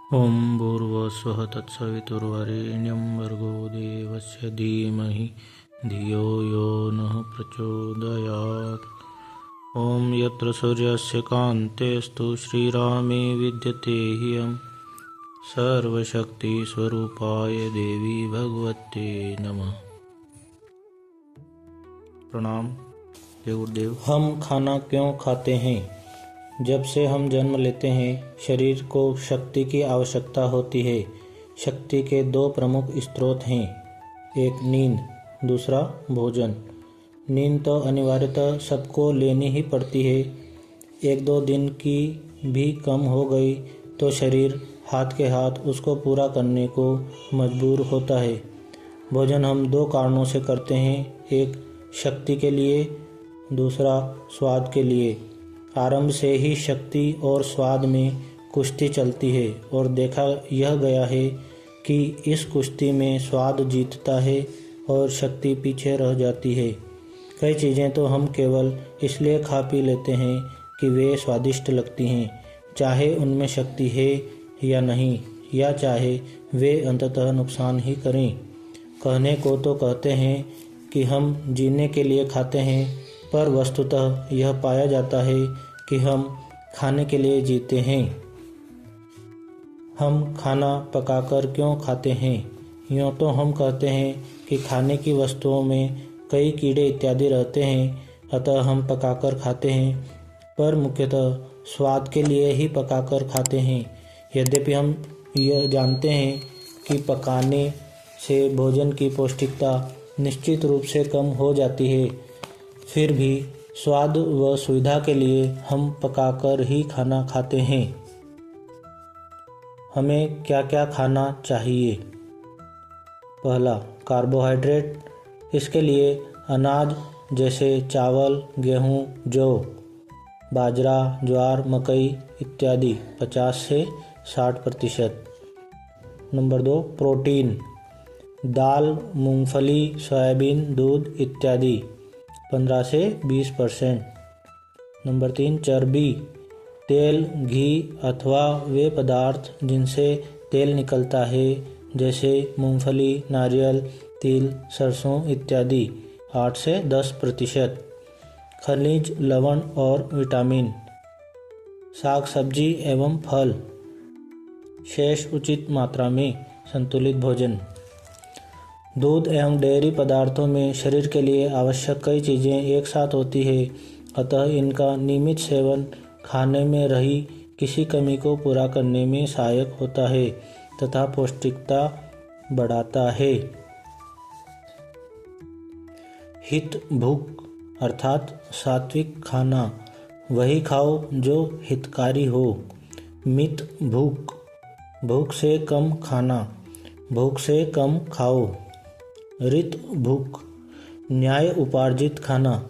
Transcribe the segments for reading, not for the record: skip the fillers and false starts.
ॐ भूर्भुवस्सुः तत्सवितुर्वरेण्यं भर्गो देवस्य धीमहि धियो यो नः प्रचोदयात्। ॐ यत्र सूर्यस्य कान्तेस्तु श्रीरामे विद्यते ह्यं सर्वशक्तिस्वरूपाय देवी भगवते नमः। प्रणाम गुरुदेव। हम खाना क्यों खाते हैं? जब से हम जन्म लेते हैं शरीर को शक्ति की आवश्यकता होती है। शक्ति के दो प्रमुख स्रोत हैं, एक नींद, दूसरा भोजन। नींद तो अनिवार्यतः सबको लेनी ही पड़ती है। एक दो दिन की भी कम हो गई तो शरीर हाथ के हाथ उसको पूरा करने को मजबूर होता है। भोजन हम दो कारणों से करते हैं, एक शक्ति के लिए, दूसरा स्वाद के लिए। आरंभ से ही शक्ति और स्वाद में कुश्ती चलती है और देखा यह गया है कि इस कुश्ती में स्वाद जीतता है और शक्ति पीछे रह जाती है। कई चीज़ें तो हम केवल इसलिए खा पी लेते हैं कि वे स्वादिष्ट लगती हैं, चाहे उनमें शक्ति है या नहीं, या चाहे वे अंततः नुकसान ही करें। कहने को तो कहते हैं कि हम जीने के लिए खाते हैं, पर वस्तुतः यह पाया जाता है कि हम खाने के लिए जीते हैं। हम खाना पकाकर क्यों खाते हैं? यूँ तो हम कहते हैं कि खाने की वस्तुओं में कई कीड़े इत्यादि रहते हैं, अतः हम पकाकर खाते हैं, पर मुख्यतः स्वाद के लिए ही पकाकर खाते हैं। यद्यपि हम यह जानते हैं कि पकाने से भोजन की पौष्टिकता निश्चित रूप से कम हो जाती है, फिर भी स्वाद व सुविधा के लिए हम पकाकर ही खाना खाते हैं। हमें क्या क्या खाना चाहिए? पहला, कार्बोहाइड्रेट। इसके लिए अनाज जैसे चावल, गेहूँ, जौ, बाजरा, ज्वार, मकई इत्यादि 50 से 60%। Number 2, protein. दाल, मूंगफली, सोयाबीन, दूध इत्यादि 15 से 20%। नंबर 3, चर्बी। तेल, घी अथवा वे पदार्थ जिनसे तेल निकलता है, जैसे मूंगफली, नारियल, तिल, सरसों इत्यादि 8 से 10%। खनिज, लवण और विटामिन। साग सब्जी एवं फल। शेष उचित मात्रा में। संतुलित भोजन। दूध एवं डेयरी पदार्थों में शरीर के लिए आवश्यक कई चीज़ें एक साथ होती है, अतः इनका नियमित सेवन खाने में रही किसी कमी को पूरा करने में सहायक होता है तथा पौष्टिकता बढ़ाता है। हित भूख अर्थात सात्विक खाना वही खाओ जो हितकारी हो। मित भूख, भूख से कम खाना, भूख से कम खाओ। ऋत भूख, न्याय उपार्जित खाना,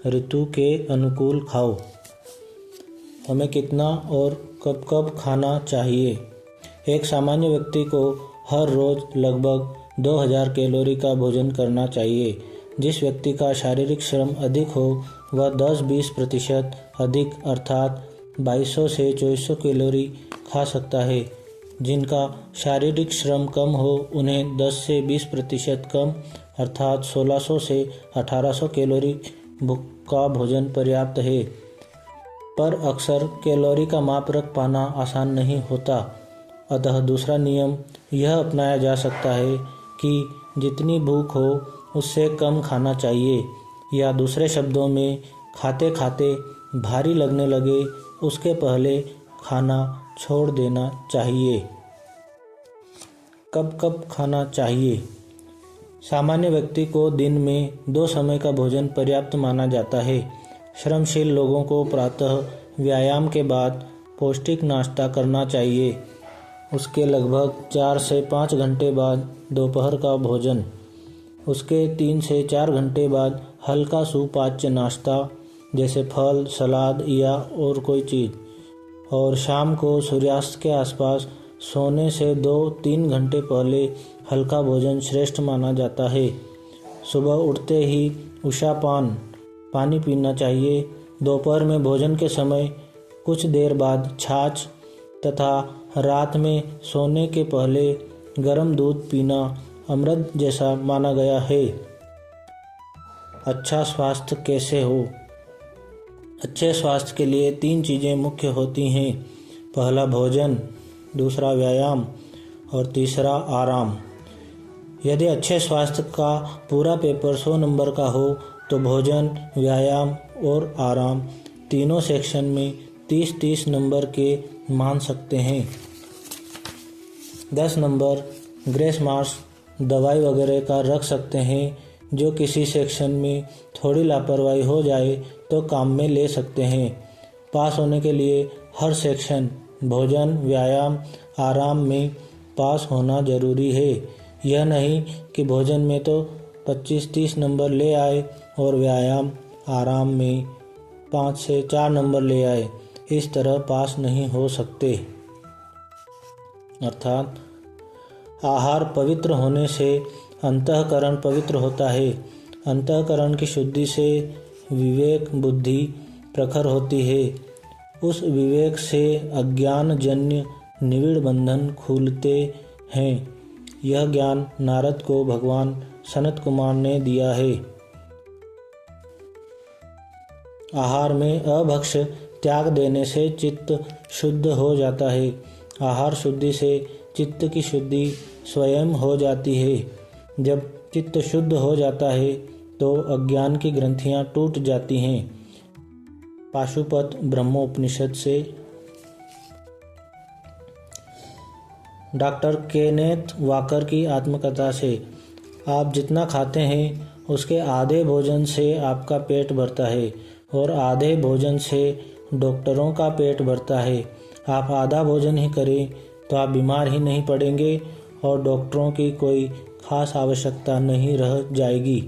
ऋतु के अनुकूल खाओ। हमें कितना और कब कब खाना चाहिए? एक सामान्य व्यक्ति को हर रोज़ लगभग 2000 कैलोरी का भोजन करना चाहिए। जिस व्यक्ति का शारीरिक श्रम अधिक हो वह 10-20% अधिक अर्थात 2200 से 2400 कैलोरी खा सकता है। जिनका शारीरिक श्रम कम हो उन्हें 10 से 20% कम अर्थात 1600 से 1800 कैलोरी का भोजन पर्याप्त है। पर अक्सर कैलोरी का माप रख पाना आसान नहीं होता, अतः दूसरा नियम यह अपनाया जा सकता है कि जितनी भूख हो उससे कम खाना चाहिए, या दूसरे शब्दों में खाते खाते भारी लगने लगे उसके पहले खाना छोड़ देना चाहिए। कब कब खाना चाहिए? सामान्य व्यक्ति को दिन में 2 समय का भोजन पर्याप्त माना जाता है। श्रमशील लोगों को प्रातः व्यायाम के बाद पौष्टिक नाश्ता करना चाहिए। उसके लगभग 4 से 5 घंटे बाद दोपहर का भोजन, उसके 3 से 4 घंटे बाद हल्का सुपाच्य नाश्ता जैसे फल, सलाद या और कोई चीज़, और शाम को सूर्यास्त के आसपास सोने से 2-3 घंटे पहले हल्का भोजन श्रेष्ठ माना जाता है। सुबह उठते ही उषापान पानी पीना चाहिए। दोपहर में भोजन के समय कुछ देर बाद छाछ तथा रात में सोने के पहले गर्म दूध पीना अमृत जैसा माना गया है। अच्छा स्वास्थ्य कैसे हो? अच्छे स्वास्थ्य के लिए 3 चीज़ें मुख्य होती हैं। पहला भोजन, दूसरा व्यायाम और तीसरा आराम। यदि अच्छे स्वास्थ्य का पूरा पेपर 100 नंबर का हो तो भोजन, व्यायाम और आराम तीनों सेक्शन में 30-30 नंबर के मान सकते हैं। 10 नंबर ग्रेस मार्क्स दवाई वगैरह का रख सकते हैं, जो किसी सेक्शन में थोड़ी लापरवाही हो जाए तो काम में ले सकते हैं। पास होने के लिए हर सेक्शन भोजन, व्यायाम, आराम में पास होना जरूरी है। यह नहीं कि भोजन में तो 25-30 नंबर ले आए और व्यायाम, आराम में 5 से 4 नंबर ले आए। इस तरह पास नहीं हो सकते। अर्थात आहार पवित्र होने से अंतःकरण पवित्र होता है। अंतःकरण की शुद्धि से विवेक बुद्धि प्रखर होती है। उस विवेक से अज्ञान जन्य निविड़ बंधन खुलते हैं। यह ज्ञान नारद को भगवान सनत कुमार ने दिया है। आहार में अभक्ष त्याग देने से चित्त शुद्ध हो जाता है। आहार शुद्धि से चित्त की शुद्धि स्वयं हो जाती है। जब चित्त शुद्ध हो जाता है तो अज्ञान की ग्रंथियां टूट जाती हैं। पाशुपत ब्रह्मोपनिषद से। डॉक्टर केनेथ वॉकर की आत्मकथा से। आप जितना खाते हैं उसके आधे भोजन से आपका पेट भरता है और आधे भोजन से डॉक्टरों का पेट भरता है। आप आधा भोजन ही करें तो आप बीमार ही नहीं पड़ेंगे और डॉक्टरों की कोई खास आवश्यकता नहीं रह जाएगी।